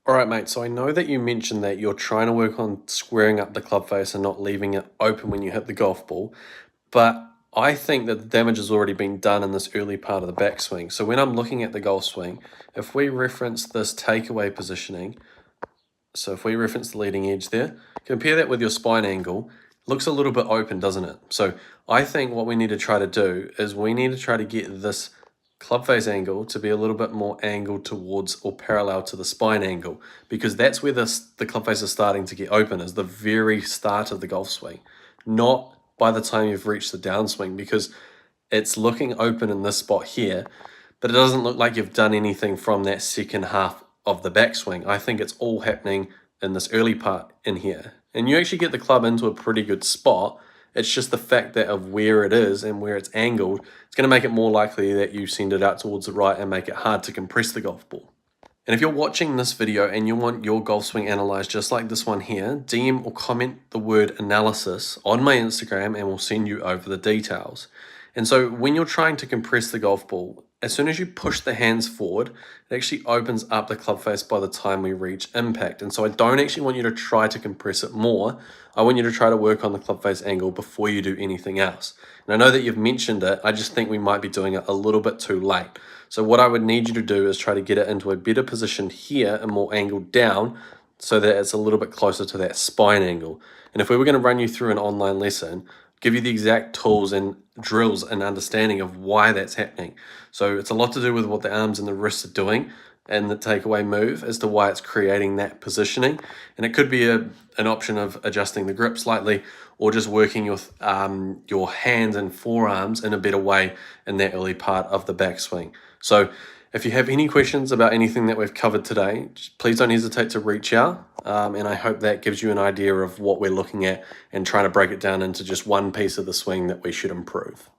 All right, mate. So I know that you mentioned that you're trying to work on squaring up the club face and not leaving it open when you hit the golf ball. But I think that the damage has already been done in this early part of the backswing. So when I'm looking at the golf swing, if we reference this takeaway positioning, so if we reference the leading edge there, compare that with your spine angle, looks a little bit open, doesn't it? So I think what we need to try to do is we need to try to get this club face angle to be a little bit more angled towards or parallel to the spine angle, because that's where the club face is starting to get open, is the very start of the golf swing, not by the time you've reached the downswing, because it's looking open in this spot here, but it doesn't look like you've done anything from that second half of the backswing. I think it's all happening in this early part in here. And you actually get the club into a pretty good spot. It's just the fact that of where it is and where it's angled, it's going to make it more likely that you send it out towards the right and make it hard to compress the golf ball. And if you're watching this video and you want your golf swing analyzed just like this one here, DM or comment the word analysis on my Instagram and we'll send you over the details. And so when you're trying to compress the golf ball, as soon as you push the hands forward, it actually opens up the club face by the time we reach impact. And so I don't actually want you to try to compress it more. I want you to try to work on the club face angle before you do anything else. And I know that you've mentioned it, I just think we might be doing it a little bit too late. So what I would need you to do is try to get it into a better position here and more angled down so that it's a little bit closer to that spine angle. And if we were going to run you through an online lesson, give you the exact tools and drills and understanding of why that's happening. So it's a lot to do with what the arms and the wrists are doing and the takeaway move as to why it's creating that positioning. And it could be an option of adjusting the grip slightly or just working your hands and forearms in a better way in that early part of the backswing. So if you have any questions about anything that we've covered today, please don't hesitate to reach out. And I hope that gives you an idea of what we're looking at and trying to break it down into just one piece of the swing that we should improve.